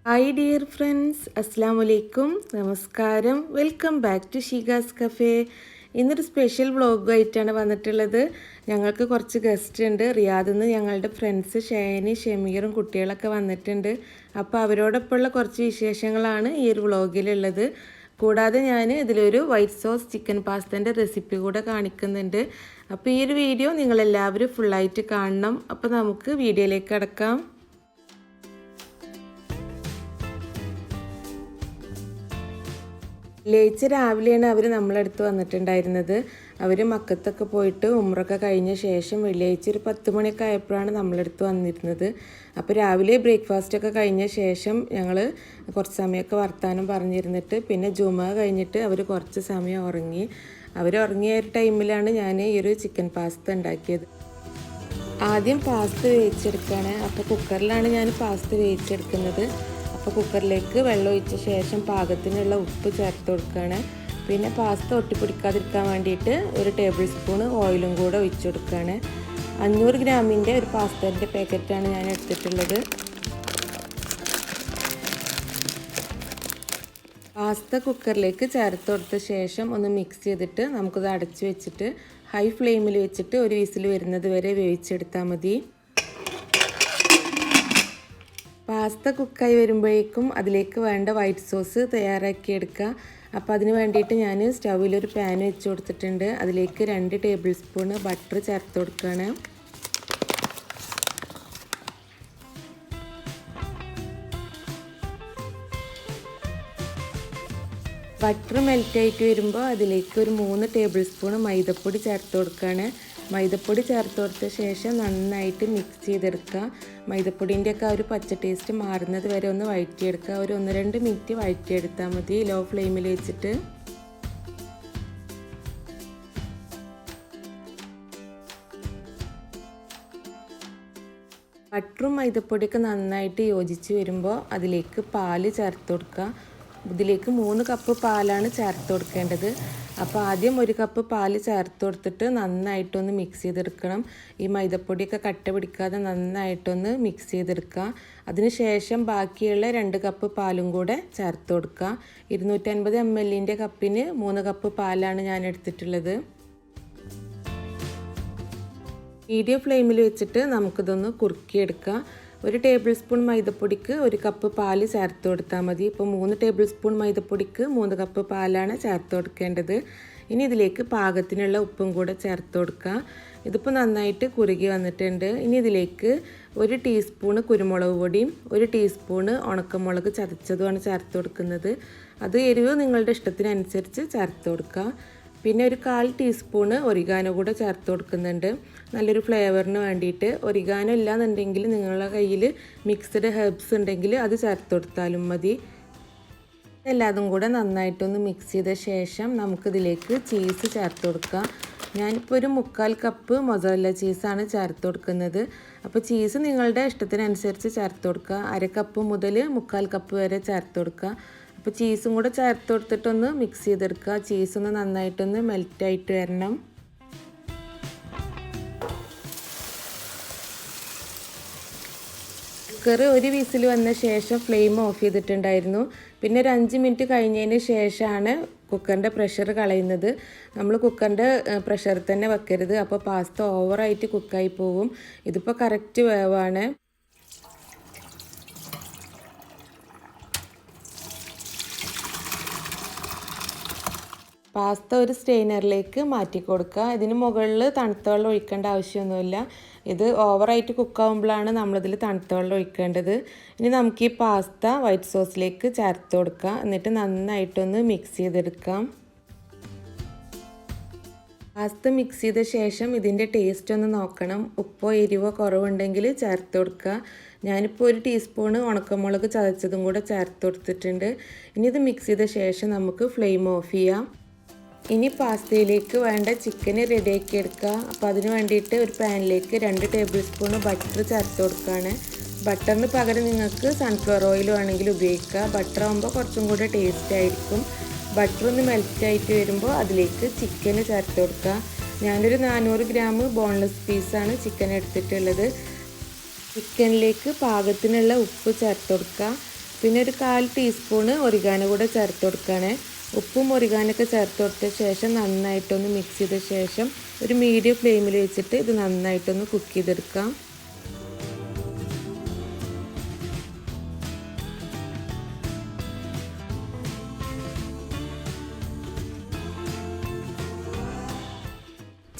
Hi dear friends, അസ്സലാമു അലൈക്കും. നമസ്കാരം. Welcome back to Sheegas cafe. ഇന്നൊരു സ്പെഷ്യൽ വ്ളോഗുമായിട്ടാണ് വന്നിട്ടുള്ളത്. ഞങ്ങൾക്ക് കുറച്ച് ഗസ്റ്റ് ഉണ്ട്. റിയാദിൽ നിന്ന് ഞങ്ങളുടെ ഫ്രണ്ട്സ് ഷൈനി, ഷമീറും കുട്ടികളൊക്കെ വന്നിട്ടുണ്ട്. അപ്പോൾ അവരോടൊപ്പമുള്ള കുറച്ച് വിശേഷങ്ങളാണ് ഈ ഒരു വ്ളോഗിലുള്ളത്. കൂടാതെ ഞാൻ ഇതിലൊരു വൈറ്റ് സോസ് ചിക്കൻ പാസ്തേൻ്റെ റെസിപ്പി കൂടെ കാണിക്കുന്നുണ്ട്. അപ്പോൾ ഈ ഒരു വീഡിയോ നിങ്ങളെല്ലാവരും ഫുള്ളായിട്ട് കാണണം. അപ്പോൾ നമുക്ക് വീഡിയോയിലേക്ക് കടക്കാം. വെള്ളിയാഴ്ച രാവിലെയാണ് അവർ നമ്മളടുത്ത് വന്നിട്ടുണ്ടായിരുന്നത്. അവർ മക്കത്തൊക്കെ പോയിട്ട് ഉമ്രൊക്കെ കഴിഞ്ഞ ശേഷം വെള്ളിയാഴ്ച ഒരു 10 മണിയൊക്കെ ആയപ്പോഴാണ് നമ്മളടുത്ത് വന്നിരുന്നത്. അപ്പോൾ രാവിലെ ബ്രേക്ക്ഫാസ്റ്റൊക്കെ കഴിഞ്ഞ ശേഷം ഞങ്ങൾ കുറച്ച് സമയമൊക്കെ വർത്താനം പറഞ്ഞിരുന്നിട്ട് പിന്നെ ജുമ കഴിഞ്ഞിട്ട് അവർ കുറച്ച് സമയം ഉറങ്ങി. ഉറങ്ങിയ ഒരു ടൈമിലാണ് ഞാൻ ഈ ഒരു ചിക്കൻ പാസ്ത ഉണ്ടാക്കിയത്. ആദ്യം പാസ്ത വേവിച്ചെടുക്കുകയാണ്. അപ്പോൾ കുക്കറിലാണ് ഞാൻ പാസ്ത വേവിച്ചെടുക്കുന്നത്. അപ്പോൾ കുക്കറിലേക്ക് വെള്ളം ഒഴിച്ച ശേഷം പാകത്തിനുള്ള ഉപ്പ് ചേർത്ത് കൊടുക്കുകയാണ്. പിന്നെ പാസ്ത ഒട്ടിപ്പിടിക്കാതിരിക്കാൻ വേണ്ടിയിട്ട് ഒരു ടേബിൾ സ്പൂൺ ഓയിലും കൂടെ ഒഴിച്ചു കൊടുക്കുകയാണ്. 500 ഗ്രാമിൻ്റെ ഒരു പാസ്തേൻ്റെ പാക്കറ്റാണ് ഞാൻ എടുത്തിട്ടുള്ളത്. പാസ്ത കുക്കറിലേക്ക് ചേർത്ത് കൊടുത്ത ശേഷം ഒന്ന് മിക്സ് ചെയ്തിട്ട് നമുക്കത് അടച്ചു വെച്ചിട്ട് ഹൈ ഫ്ലെയിമിൽ വെച്ചിട്ട് ഒരു വിസിൽ വരുന്നത് വരെ വേവിച്ചെടുത്താൽ മതി. പാസ്ത കുക്കായി വരുമ്പോഴേക്കും അതിലേക്ക് വേണ്ട വൈറ്റ് സോസ് തയ്യാറാക്കിയെടുക്കുക. അപ്പോൾ അതിന് വേണ്ടിയിട്ട് ഞാൻ സ്റ്റൗവിലൊരു പാൻ വെച്ച് കൊടുത്തിട്ടുണ്ട്. അതിലേക്ക് 2 ടേബിൾ സ്പൂൺ ബട്ടർ ചേർത്ത് കൊടുക്കുകയാണ്. ബട്ടർ മെൽറ്റായിട്ട് വരുമ്പോൾ അതിലേക്ക് ഒരു 3 ടേബിൾ സ്പൂൺ മൈദപ്പൊടി ചേർത്ത് കൊടുക്കുകയാണ്. മൈദപ്പൊടി ചേർത്ത് കൊടുത്ത ശേഷം നന്നായിട്ട് മിക്സ് ചെയ്തെടുക്കുക. മൈദപ്പൊടിൻ്റെയൊക്കെ ഒരു പച്ച ടേസ്റ്റ് മാറുന്നത് വരെ ഒന്ന് വഴറ്റിയെടുക്കുക. ഒരു 1-2 മിനിറ്റ് വഴറ്റിയെടുത്താൽ മതി ലോ ഫ്ലെയിമിൽ വെച്ചിട്ട്. ബട്ടറും മൈദപ്പൊടിയൊക്കെ നന്നായിട്ട് യോജിച്ച് വരുമ്പോൾ അതിലേക്ക് പാല് ചേർത്ത് കൊടുക്കുക. ഇതിലേക്ക് 3 കപ്പ് പാലാണ് ചേർത്ത് കൊടുക്കേണ്ടത്. അപ്പോൾ ആദ്യം 1 കപ്പ് പാല് ചേർത്ത് കൊടുത്തിട്ട് നന്നായിട്ടൊന്ന് മിക്സ് ചെയ്തെടുക്കണം. ഈ മൈദപ്പൊടിയൊക്കെ കട്ട പിടിക്കാതെ നന്നായിട്ടൊന്ന് മിക്സ് ചെയ്തെടുക്കുക. അതിനുശേഷം ബാക്കിയുള്ള 2 കപ്പ് പാലും കൂടെ ചേർത്ത് കൊടുക്കുക. 250 ml കപ്പിന് 3 കപ്പ് പാലാണ് ഞാൻ എടുത്തിട്ടുള്ളത്. മീഡിയം ഫ്ലെയിമിൽ വെച്ചിട്ട് നമുക്കിതൊന്ന് കുറുക്കിയെടുക്കാം. 1 ടേബിൾ സ്പൂൺ മൈദപ്പൊടിക്ക് 1 കപ്പ് പാല് ചേർത്ത് കൊടുത്താൽ മതി. ഇപ്പോൾ 3 ടേബിൾ സ്പൂൺ മൈദപ്പൊടിക്ക് 3 കപ്പ് പാലാണ് ചേർത്ത് കൊടുക്കേണ്ടത്. ഇനി ഇതിലേക്ക് പാകത്തിനുള്ള ഉപ്പും കൂടെ ചേർത്ത് കൊടുക്കുക. ഇതിപ്പോൾ നന്നായിട്ട് കുറുകി വന്നിട്ടുണ്ട്. ഇനി ഇതിലേക്ക് 1 ടീസ്പൂണ് കുരുമുളക് പൊടിയും 1 ടീസ്പൂണ് ഉണക്കമുളക് ചതച്ചതുമാണ് ചേർത്ത് കൊടുക്കുന്നത്. അത് എരിവ് നിങ്ങളുടെ ഇഷ്ടത്തിനനുസരിച്ച് ചേർത്ത് കൊടുക്കുക. പിന്നെ ഒരു 1/4 ടീസ്പൂണ് ഒറിഗാനോ കൂടെ ചേർത്ത് കൊടുക്കുന്നുണ്ട്, നല്ലൊരു ഫ്ലേവറിന് വേണ്ടിയിട്ട്. ഒറിഗാനോ ഇല്ലാന്നുണ്ടെങ്കിൽ നിങ്ങളുടെ കയ്യിൽ മിക്സ്ഡ് ഹെർബ്സ് ഉണ്ടെങ്കിൽ അത് ചേർത്ത് കൊടുത്താലും മതി. എല്ലാതും കൂടെ നന്നായിട്ടൊന്ന് മിക്സ് ചെയ്ത ശേഷം നമുക്കിതിലേക്ക് ചീസ് ചേർത്ത് കൊടുക്കാം. ഞാനിപ്പോൾ ഒരു 1/4 കപ്പ് മൊസറല്ല ചീസാണ് ചേർത്ത് കൊടുക്കുന്നത്. അപ്പോൾ ചീസ് നിങ്ങളുടെ ഇഷ്ടത്തിനനുസരിച്ച് ചേർത്ത് കൊടുക്കുക. 1/2 കപ്പ് മുതൽ 1/4 കപ്പ് വരെ ചേർത്ത് കൊടുക്കുക. അപ്പോൾ ചീസും കൂടെ ചേർത്ത് കൊടുത്തിട്ടൊന്ന് മിക്സ് ചെയ്തെടുക്കുക. ചീസൊന്ന് നന്നായിട്ടൊന്ന് മെൽറ്റായിട്ട് വരണം. കുക്കർ ഒരു വിസിൽ വന്ന ശേഷം ഫ്ലെയിം ഓഫ് ചെയ്തിട്ടുണ്ടായിരുന്നു. പിന്നെ ഒരു 5 മിനിറ്റ് കഴിഞ്ഞതിന് ശേഷമാണ് കുക്കറിൻ്റെ പ്രഷർ കളയുന്നത്. നമ്മൾ കുക്കറിൻ്റെ പ്രഷർ തന്നെ വെക്കരുത്, അപ്പോൾ പാസ്ത ഓവറായിട്ട് കുക്കായി പോകും. ഇതിപ്പോൾ കറക്റ്റ് വേവാണ്. പാസ്ത ഒരു സ്റ്റെയിനറിലേക്ക് മാറ്റി കൊടുക്കുക. ഇതിന് മുകളിൽ തണുത്ത വെള്ളം ഒഴിക്കേണ്ട ആവശ്യമൊന്നുമില്ല. ഇത് ഓവറായിട്ട് കുക്കാവുമ്പോഴാണ് നമ്മളിതിൽ തണുത്ത വെള്ളം ഒഴിക്കേണ്ടത്. ഇനി നമുക്ക് ഈ പാസ്ത വൈറ്റ് സോസിലേക്ക് ചേർത്ത് കൊടുക്കുക. എന്നിട്ട് നന്നായിട്ടൊന്ന് മിക്സ് ചെയ്തെടുക്കാം. പാസ്ത മിക്സ് ചെയ്ത ശേഷം ഇതിൻ്റെ ടേസ്റ്റ് ഒന്ന് നോക്കണം. ഉപ്പോ എരിവോ കുറവുണ്ടെങ്കിൽ ചേർത്ത് കൊടുക്കുക. ഞാനിപ്പോൾ 1 ടീസ്പൂണ് ഉണക്കമുളക് ചതച്ചതും കൂടെ ചേർത്ത് കൊടുത്തിട്ടുണ്ട്. ഇനി ഇത് മിക്സ് ചെയ്ത ശേഷം നമുക്ക് ഫ്ലെയിം ഓഫ് ചെയ്യാം. ഇനി പാസ്തയിലേക്ക് വേണ്ട ചിക്കൻ റെഡിയാക്കി എടുക്കുക. അപ്പോൾ അതിന് വേണ്ടിയിട്ട് ഒരു പാനിലേക്ക് 2 ടേബിൾ സ്പൂൺ ബട്ടർ ചേർത്ത് കൊടുക്കുകയാണ്. ബട്ടറിന് പകരം നിങ്ങൾക്ക് സൺഫ്ലവർ ഓയിൽ വേണമെങ്കിൽ ഉപയോഗിക്കുക. ബട്ടർ ആകുമ്പോൾ കുറച്ചും കൂടെ ടേസ്റ്റ് ആയിരിക്കും. ബട്ടർ ഒന്ന് മെൽറ്റായിട്ട് വരുമ്പോൾ അതിലേക്ക് ചിക്കൻ ചേർത്ത് കൊടുക്കുക. ഞാനൊരു 400 ഗ്രാം ബോൺലെസ് പീസാണ് ചിക്കൻ എടുത്തിട്ടുള്ളത്. ചിക്കനിലേക്ക് പാകത്തിനുള്ള ഉപ്പ് ചേർത്ത് കൊടുക്കുക. പിന്നെ ഒരു 1/4 ടീസ്പൂണ് ഒറിഗാനോ കൂടെ ചേർത്ത് കൊടുക്കുകയാണ്. ഉപ്പും ഒറിഗാനൊക്കെ ചേർത്ത് കൊടുത്ത ശേഷം നന്നായിട്ടൊന്ന് മിക്സ് ചെയ്ത ശേഷം ഒരു മീഡിയം ഫ്ലെയിമിൽ വെച്ചിട്ട് ഇത് നന്നായിട്ടൊന്ന് കുക്ക് ചെയ്തെടുക്കാം.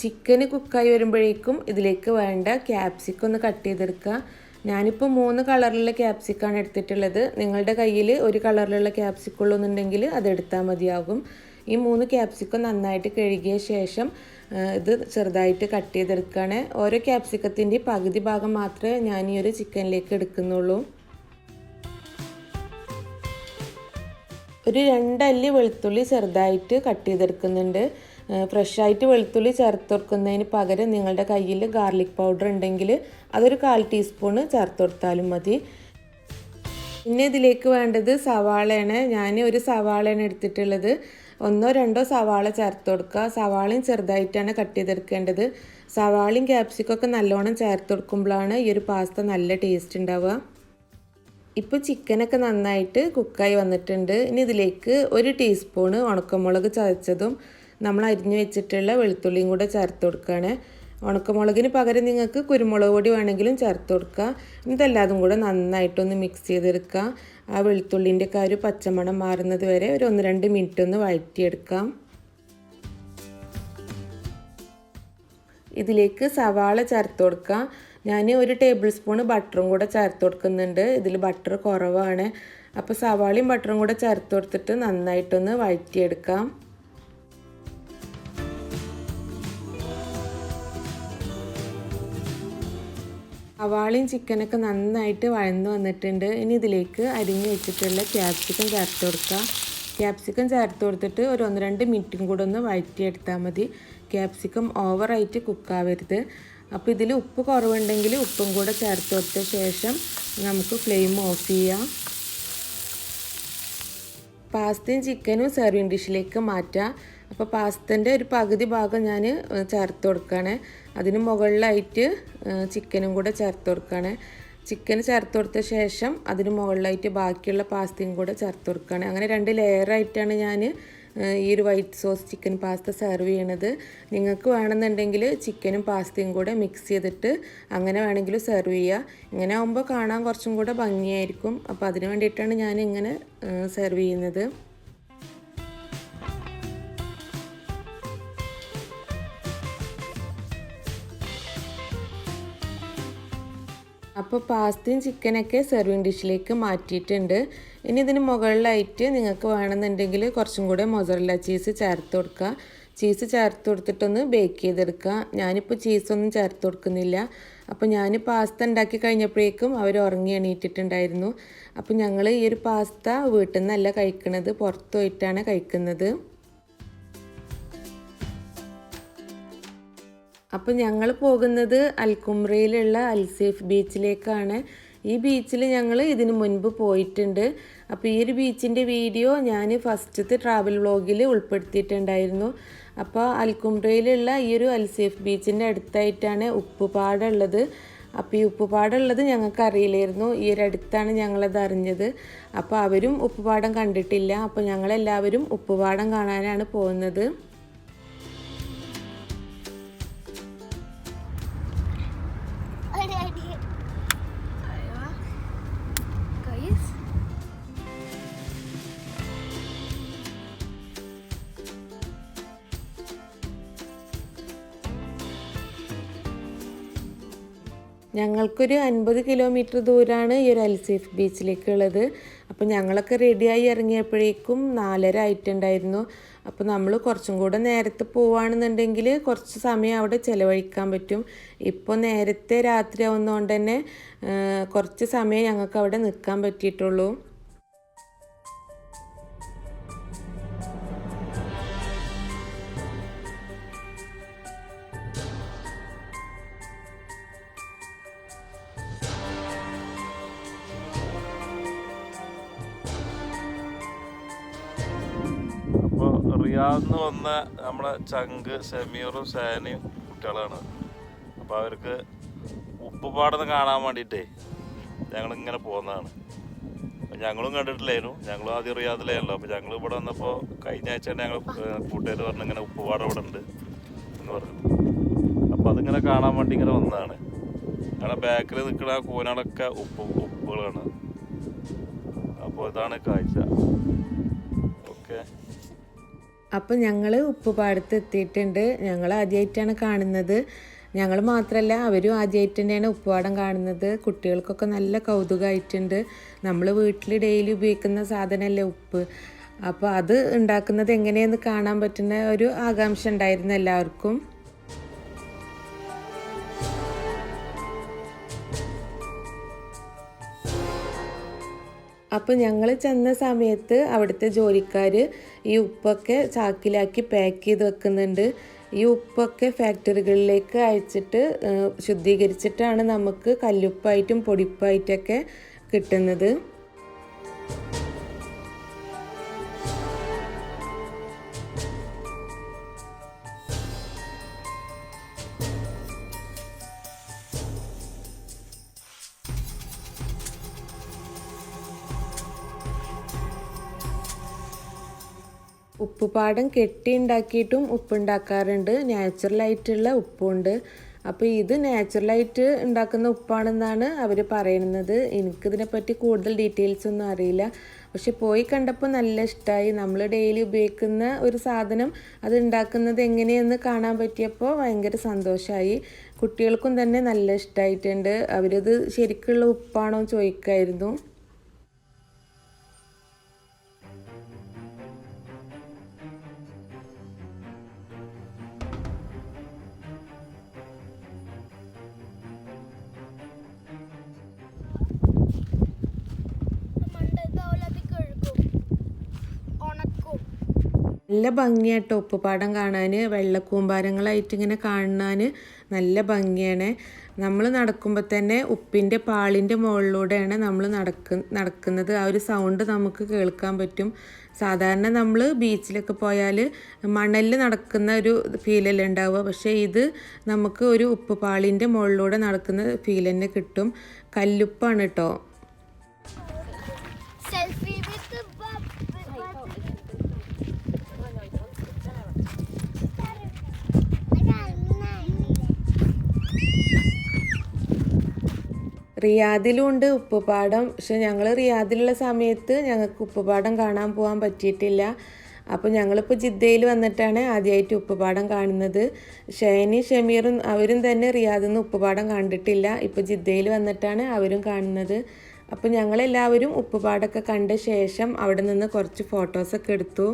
ചിക്കന് കുക്കായി വരുമ്പോഴേക്കും ഇതിലേക്ക് വേണ്ട ക്യാപ്സിക്കം ഒന്ന് കട്ട് ചെയ്തെടുക്കുക. ഞാനിപ്പോൾ 3 കളറിലുള്ള ക്യാപ്സിക്കാണ് എടുത്തിട്ടുള്ളത്. നിങ്ങളുടെ കയ്യിൽ ഒരു കളറിലുള്ള ക്യാപ്സിക്കം ഉള്ളെന്നുണ്ടെങ്കിൽ അതെടുത്താൽ മതിയാകും. ഈ 3 ക്യാപ്സിക്കം നന്നായിട്ട് കഴുകിയ ശേഷം ഇത് ചെറുതായിട്ട് കട്ട് ചെയ്തെടുക്കുകയാണ്. ഓരോ ക്യാപ്സിക്കത്തിൻ്റെ പകുതി ഭാഗം മാത്രമേ ഞാൻ ഈ ഒരു ചിക്കനിലേക്ക് എടുക്കുന്നുള്ളൂ. ഒരു 2 അല്ലി വെളുത്തുള്ളി ചെറുതായിട്ട് കട്ട് ചെയ്തെടുക്കുന്നുണ്ട്. ഫ്രഷായിട്ട് വെളുത്തുള്ളി ചേർത്ത് കൊടുക്കുന്നതിന് പകരം നിങ്ങളുടെ കയ്യിൽ ഗാർലിക് പൗഡർ ഉണ്ടെങ്കിൽ അതൊരു 1/4 ടീസ്പൂണ് ചേർത്ത് കൊടുത്താലും മതി. പിന്നെ ഇതിലേക്ക് വേണ്ടത് സവാളയാണ്. ഞാൻ ഒരു സവാളയാണ് എടുത്തിട്ടുള്ളത്. 1-2 സവാള ചേർത്ത് കൊടുക്കുക. സവാളയും ചെറുതായിട്ടാണ് കട്ട് ചെയ്തെടുക്കേണ്ടത്. സവാളയും ക്യാപ്സിക്കൊക്കെ നല്ലോണം ചേർത്ത് കൊടുക്കുമ്പോഴാണ് ഈ ഒരു പാസ്ത നല്ല ടേസ്റ്റ് ഉണ്ടാവുക. ഇപ്പോൾ ചിക്കനൊക്കെ നന്നായിട്ട് കുക്കായി വന്നിട്ടുണ്ട്. ഇനി ഇതിലേക്ക് 1 ടീസ്പൂണ് ഉണക്കമുളക് ചതച്ചതും നമ്മൾ അരിഞ്ഞു വെച്ചിട്ടുള്ള വെളുത്തുള്ളിയും കൂടെ ചേർത്ത് കൊടുക്കുകയാണ്. ഉണക്കമുളകിന് പകരം നിങ്ങൾക്ക് കുരുമുളക് പൊടി വേണമെങ്കിലും ചേർത്ത് കൊടുക്കുക. ഇതെല്ലാതും കൂടെ നന്നായിട്ടൊന്ന് മിക്സ് ചെയ്തെടുക്കുക. ആ വെളുത്തുള്ളിൻ്റെ ഒക്കെ ഒരു പച്ചമണം മാറുന്നത് വരെ ഒരു 1-2 മിനിറ്റ് ഒന്ന് വഴറ്റിയെടുക്കാം. ഇതിലേക്ക് സവാള ചേർത്ത് കൊടുക്കുക. ഞാൻ 1 ടേബിൾ സ്പൂൺ ബട്ടറും കൂടെ ചേർത്ത് കൊടുക്കുന്നുണ്ട്. ഇതിൽ ബട്ടർ കുറവാണ്. അപ്പോൾ സവാളയും ബട്ടറും കൂടെ ചേർത്ത് കൊടുത്തിട്ട് നന്നായിട്ടൊന്ന് വഴറ്റിയെടുക്കാം. സവാളയും ചിക്കനൊക്കെ നന്നായിട്ട് വഴന്ന് വന്നിട്ടുണ്ട്. ഇനി ഇതിലേക്ക് അരിഞ്ഞ് വെച്ചിട്ടുള്ള ക്യാപ്സിക്കം ചേർത്ത് കൊടുക്കുക. ക്യാപ്സിക്കം ചേർത്ത് കൊടുത്തിട്ട് ഒരു 1-2 മിനിറ്റും കൂടെ ഒന്ന് വഴറ്റിയെടുത്താൽ മതി. ക്യാപ്സിക്കം ഓവറായിട്ട് കുക്കാവരുത്. അപ്പോൾ ഇതിൽ ഉപ്പ് കുറവുണ്ടെങ്കിൽ ഉപ്പും കൂടെ ചേർത്ത് കൊടുത്ത ശേഷം നമുക്ക് ഫ്ലെയിം ഓഫ് ചെയ്യാം. പാസ്തയും ചിക്കനും സെർവിങ് ഡിഷിലേക്ക് മാറ്റാം. അപ്പോൾ പാസ്തൻ്റെ ഒരു പകുതി ഭാഗം ഞാൻ ചേർത്ത് കൊടുക്കുകയാണ്. അതിന് മുകളിലായിട്ട് ചിക്കനും കൂടെ ചേർത്ത് കൊടുക്കുകയാണ്. ചിക്കൻ ചേർത്ത് കൊടുത്ത ശേഷം അതിന് മുകളിലായിട്ട് ബാക്കിയുള്ള പാസ്തയും കൂടെ ചേർത്ത് കൊടുക്കുകയാണ്. അങ്ങനെ 2 ലെയറായിട്ടാണ് ഞാൻ ഈ ഒരു white sauce chicken pasta serve ചെയ്യണത്. നിങ്ങൾക്ക് വേണമെന്നുണ്ടെങ്കിൽ ചിക്കനും പാസ്തയും കൂടെ മിക്സ് ചെയ്തിട്ട് അങ്ങനെ വേണമെങ്കിലും സെർവ് ചെയ്യുക. ഇങ്ങനെ ആകുമ്പോൾ കാണാൻ കുറച്ചും കൂടെ ഭംഗിയായിരിക്കും. അപ്പോൾ അതിന് വേണ്ടിയിട്ടാണ് ഞാൻ ഇങ്ങനെ സെർവ് ചെയ്യുന്നത്. അപ്പോൾ പാസ്തയും ചിക്കനൊക്കെ സെർവിങ് ഡിഷിലേക്ക് മാറ്റിയിട്ടുണ്ട്. ഇനി ഇതിന് മുകളിലായിട്ട് നിങ്ങൾക്ക് വേണമെന്നുണ്ടെങ്കിൽ കുറച്ചും കൂടെ മൊസറല്ല ചീസ് ചേർത്ത് കൊടുക്കുക. ചീസ് ചേർത്ത് കൊടുത്തിട്ടൊന്ന് ബേക്ക് ചെയ്തെടുക്കുക. ഞാനിപ്പോൾ ചീസൊന്നും ചേർത്ത് കൊടുക്കുന്നില്ല. അപ്പോൾ ഞാൻ പാസ്ത ഉണ്ടാക്കി കഴിഞ്ഞപ്പോഴേക്കും അവർ ഉറങ്ങി എണീറ്റിട്ടുണ്ടായിരുന്നു. അപ്പോൾ ഞങ്ങൾ ഈ ഒരു പാസ്ത വീട്ടിൽ നിന്നല്ല കഴിക്കുന്നത്, പുറത്തു പോയിട്ടാണ് കഴിക്കുന്നത്. അപ്പോൾ ഞങ്ങൾ പോകുന്നത് അൽകുംറയിലുള്ള അൽസേഫ് ബീച്ചിലേക്കാണ്. ഈ ബീച്ചിൽ ഞങ്ങൾ ഇതിനു മുൻപ് പോയിട്ടുണ്ട്. അപ്പോൾ ഈ ഒരു ബീച്ചിൻ്റെ വീഡിയോ ഞാൻ ഫസ്റ്റത്തെ ട്രാവൽ വ്ളോഗിൽ ഉൾപ്പെടുത്തിയിട്ടുണ്ടായിരുന്നു. അപ്പോൾ അൽകുംറയിലുള്ള ഈ ഒരു അൽസേഫ് ബീച്ചിൻ്റെ അടുത്തായിട്ടാണ് ഉപ്പുപാടുള്ളത്. അപ്പോൾ ഈ ഉപ്പുപാടുള്ളത് ഞങ്ങൾക്ക് അറിയില്ലായിരുന്നു. ഈ ഒരു അടുത്താണ് ഞങ്ങളത് അറിഞ്ഞത്. അപ്പോൾ അവരും ഉപ്പുപാടം കണ്ടിട്ടില്ല. അപ്പോൾ ഞങ്ങളെല്ലാവരും ഉപ്പുപാടം കാണാനാണ് പോകുന്നത്. ഞങ്ങൾക്കൊരു 50 കിലോമീറ്റർ ദൂരമാണ് ഈ ഒരു അൽസേഫ് ബീച്ചിലേക്കുള്ളത്. അപ്പോൾ ഞങ്ങളൊക്കെ റെഡിയായി ഇറങ്ങിയപ്പോഴേക്കും 4:30 ആയിട്ടുണ്ടായിരുന്നു. അപ്പോൾ നമ്മൾ കുറച്ചും കൂടെ നേരത്തെ പോവുകയാണെന്നുണ്ടെങ്കിൽ കുറച്ച് സമയം അവിടെ ചിലവഴിക്കാൻ പറ്റും. ഇപ്പോൾ നേരത്തെ രാത്രി ആവുന്നതുകൊണ്ട് തന്നെ കുറച്ച് സമയം ഞങ്ങൾക്ക് അവിടെ നിൽക്കാൻ പറ്റിയിട്ടുള്ളൂ. റിയാദിൽ വന്ന നമ്മളെ ചങ്ക് ഷമീറും ഷാനിയും കുട്ടികളാണ്. അപ്പോൾ അവർക്ക് ഉപ്പുപാടം കാണാൻ വേണ്ടിയിട്ടേ ഞങ്ങളിങ്ങനെ പോകുന്നതാണ്. ഞങ്ങളും കണ്ടിട്ടില്ലായിരുന്നു. ഞങ്ങളും ആദ്യം റിയാദിലായല്ലോ. അപ്പോൾ ഞങ്ങൾ ഇവിടെ വന്നപ്പോൾ കഴിഞ്ഞ ആഴ്ച തന്നെ ഞങ്ങൾ കൂട്ടുകാർ പറഞ്ഞു ഇങ്ങനെ ഉപ്പുപാടം ഇവിടെ ഉണ്ട് എന്ന് പറഞ്ഞു. അപ്പോൾ അതിങ്ങനെ കാണാൻ വേണ്ടി ഇങ്ങനെ വന്നതാണ്. ഞങ്ങളുടെ ബാക്കിൽ നിൽക്കുന്ന കൂനാടൊക്കെ ഉപ്പുകളാണ്. അപ്പോൾ ഇതാണ് കാഴ്ച. ഓക്കെ. അപ്പോൾ ഞങ്ങൾ ഉപ്പുപാടത്ത് എത്തിയിട്ടുണ്ട്. ഞങ്ങൾ ആദ്യമായിട്ടാണ് കാണുന്നത്. ഞങ്ങൾ മാത്രമല്ല, അവരും ആദ്യമായിട്ട് തന്നെയാണ് ഉപ്പുപാടം കാണുന്നത്. കുട്ടികൾക്കൊക്കെ നല്ല കൗതുകമായിട്ടുണ്ട്. നമ്മൾ വീട്ടിൽ ഡെയിലി ഉപയോഗിക്കുന്ന സാധനമല്ലേ ഉപ്പ്. അപ്പോൾ അത് ഉണ്ടാക്കുന്നത് എങ്ങനെയെന്ന് കാണാൻ പറ്റുന്ന ഒരു ആകാംക്ഷ ഉണ്ടായിരുന്നു എല്ലാവർക്കും. അപ്പോൾ ഞങ്ങൾ ചെന്ന സമയത്ത് അവിടുത്തെ ജോലിക്കാർ ഈ ഉപ്പൊക്കെ ചാക്കിലാക്കി പാക്ക് ചെയ്ത് വെക്കുന്നുണ്ട്. ഈ ഉപ്പൊക്കെ ഫാക്ടറികളിലേക്ക് അയച്ചിട്ട് ശുദ്ധീകരിച്ചിട്ടാണ് നമുക്ക് കല്ലുപ്പായിട്ടും പൊടിപ്പായിട്ടൊക്കെ കിട്ടുന്നത്. ഉപ്പുപാടം കെട്ടി ഉണ്ടാക്കിയിട്ടും ഉപ്പുണ്ടാക്കാറുണ്ട്. നാച്ചുറലായിട്ടുള്ള ഉപ്പുണ്ട്. അപ്പോൾ ഇത് നാച്ചുറലായിട്ട് ഉണ്ടാക്കുന്ന ഉപ്പാണെന്നാണ് അവർ പറയുന്നത്. എനിക്കിതിനെപ്പറ്റി കൂടുതൽ ഡീറ്റെയിൽസ് ഒന്നും അറിയില്ല. പക്ഷെ പോയി കണ്ടപ്പോൾ നല്ല ഇഷ്ടമായി. നമ്മൾ ഡെയിലി ഉപയോഗിക്കുന്ന ഒരു സാധനം അത് ഉണ്ടാക്കുന്നത് എങ്ങനെയെന്ന് കാണാൻ പറ്റിയപ്പോൾ ഭയങ്കര സന്തോഷമായി. കുട്ടികൾക്കും തന്നെ നല്ല ഇഷ്ടമായിട്ടുണ്ട്. അവരത് ശരിക്കുള്ള ഉപ്പാണോ ചോദിക്കായിരുന്നു. നല്ല ഭംഗിയാട്ടോ ഉപ്പുപാടം കാണാൻ. വെള്ളക്കൂമ്പാരങ്ങളായിട്ട് ഇങ്ങനെ കാണാൻ നല്ല ഭംഗിയാണ്. നമ്മൾ നടക്കുമ്പോൾ തന്നെ ഉപ്പിൻ്റെ പാളിൻ്റെ മുകളിലൂടെയാണ് നമ്മൾ നടക്കുന്നത്. ആ ഒരു സൗണ്ട് നമുക്ക് കേൾക്കാൻ പറ്റും. സാധാരണ നമ്മൾ ബീച്ചിലൊക്കെ പോയാൽ മണലിൽ നടക്കുന്ന ഒരു ഫീലല്ലേ ഉണ്ടാവുക. പക്ഷേ ഇത് നമുക്ക് ഒരു ഉപ്പുപാളിൻ്റെ മുകളിലൂടെ നടക്കുന്ന ഫീൽ തന്നെ കിട്ടും. കല്ലുപ്പാണ് കേട്ടോ. റിയാദിലുണ്ട് ഉപ്പുപാടം. പക്ഷെ ഞങ്ങൾ റിയാദിലുള്ള സമയത്ത് ഞങ്ങൾക്ക് ഉപ്പുപാടം കാണാൻ പോകാൻ പറ്റിയിട്ടില്ല. അപ്പോൾ ഞങ്ങളിപ്പോൾ ജിദ്ദയിൽ വന്നിട്ടാണ് ആദ്യമായിട്ട് ഉപ്പുപാടം കാണുന്നത്. ഷൈനി ഷമീറും അവരും തന്നെ റിയാദിൽ നിന്ന് ഉപ്പുപാടം കണ്ടിട്ടില്ല. ഇപ്പോൾ ജിദ്ദയിൽ വന്നിട്ടാണ് അവരും കാണുന്നത്. അപ്പോൾ ഞങ്ങളെല്ലാവരും ഉപ്പുപാടമൊക്കെ കണ്ട ശേഷം അവിടെ നിന്ന് കുറച്ച് ഫോട്ടോസൊക്കെ എടുത്തു.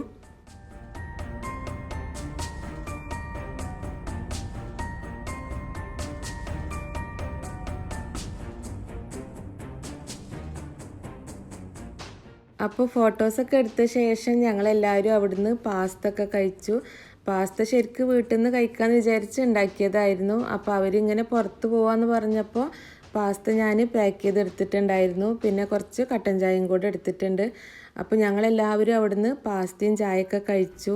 അപ്പോൾ ഫോട്ടോസൊക്കെ എടുത്ത ശേഷം ഞങ്ങളെല്ലാവരും അവിടുന്ന് പാസ്ത ഒക്കെ കഴിച്ചു. പാസ്ത ശരിക്കും വീട്ടിൽ നിന്ന് കഴിക്കാമെന്ന് വിചാരിച്ച് ഉണ്ടാക്കിയതായിരുന്നു. അപ്പോൾ അവരിങ്ങനെ പുറത്ത് പോകാമെന്ന് പറഞ്ഞപ്പോൾ പാസ്ത ഞാൻ പാക്ക് ചെയ്തെടുത്തിട്ടുണ്ടായിരുന്നു. പിന്നെ കുറച്ച് കട്ടൻ ചായയും കൂടെ എടുത്തിട്ടുണ്ട്. അപ്പോൾ ഞങ്ങളെല്ലാവരും അവിടുന്ന് പാസ്തയും ചായയൊക്കെ കഴിച്ചു.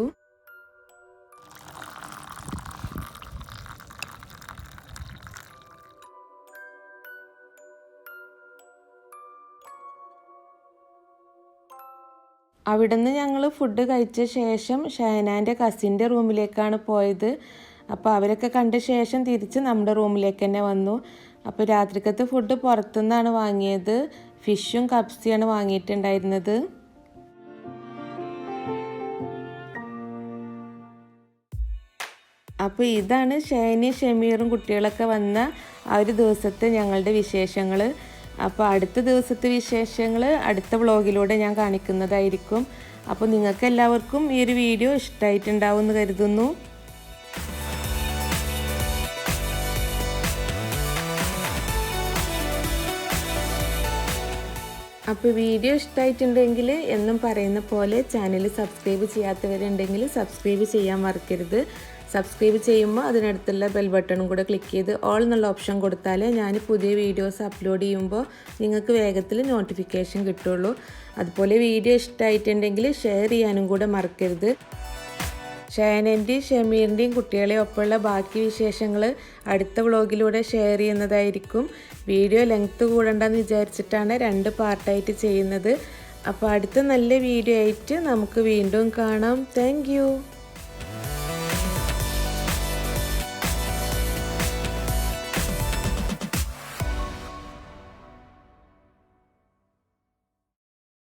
അവിടുന്ന് ഞങ്ങൾ ഫുഡ് കഴിച്ച ശേഷം ഷഹനാൻ്റെ കസിൻ്റെ റൂമിലേക്കാണ് പോയത്. അപ്പോൾ അവരൊക്കെ കണ്ട ശേഷം തിരിച്ച് നമ്മുടെ റൂമിലേക്ക് തന്നെ വന്നു. അപ്പോൾ രാത്രിക്കത്തെ ഫുഡ് പുറത്തുനിന്നാണ് വാങ്ങിയത്. ഫിഷും കപ്സിയാണ് വാങ്ങിയിട്ടുണ്ടായിരുന്നത്. അപ്പോൾ ഇതാണ് ഷൈനി ഷമീറും കുട്ടികളൊക്കെ വന്ന ആ ഒരു ദിവസത്തെ ഞങ്ങളുടെ വിശേഷങ്ങൾ. അപ്പോൾ അടുത്ത ദിവസത്തെ വിശേഷങ്ങൾ അടുത്ത വ്ളോഗിലൂടെ ഞാൻ കാണിക്കുന്നതായിരിക്കും. അപ്പോൾ നിങ്ങൾക്ക് എല്ലാവർക്കും ഈ ഒരു വീഡിയോ ഇഷ്ടമായിട്ടുണ്ടാവും എന്ന് കരുതുന്നു. അപ്പോൾ വീഡിയോ ഇഷ്ടമായിട്ടുണ്ടെങ്കിൽ എന്നും പറയുന്ന പോലെ ചാനൽ സബ്സ്ക്രൈബ് ചെയ്യാത്തവരുണ്ടെങ്കിൽ സബ്സ്ക്രൈബ് ചെയ്യാൻ മറക്കരുത്. സബ്സ്ക്രൈബ് ചെയ്യുമ്പോൾ അതിനടുത്തുള്ള ബെൽ ബട്ടണും കൂടെ ക്ലിക്ക് ചെയ്ത് ഓൾ എന്നുള്ള ഓപ്ഷൻ കൊടുത്താൽ ഞാൻ പുതിയ വീഡിയോസ് അപ്ലോഡ് ചെയ്യുമ്പോൾ നിങ്ങൾക്ക് വേഗത്തിൽ നോട്ടിഫിക്കേഷൻ കിട്ടുള്ളൂ. അതുപോലെ വീഡിയോ ഇഷ്ടമായിട്ടുണ്ടെങ്കിൽ ഷെയർ ചെയ്യാനും കൂടെ മറക്കരുത്. ഷൈനൻ്റെയും ഷമീറിൻ്റെയും കുട്ടികളെയും ഒപ്പമുള്ള ബാക്കി വിശേഷങ്ങൾ അടുത്ത വ്ളോഗിലൂടെ ഷെയർ ചെയ്യുന്നതായിരിക്കും. വീഡിയോ ലെങ്ത്ത് കൂടണ്ടെന്ന് വിചാരിച്ചിട്ടാണ് 2 പാർട്ടായിട്ട് ചെയ്യുന്നത്. അപ്പോൾ അടുത്ത നല്ല വീഡിയോ ആയിട്ട് നമുക്ക് വീണ്ടും കാണാം. താങ്ക്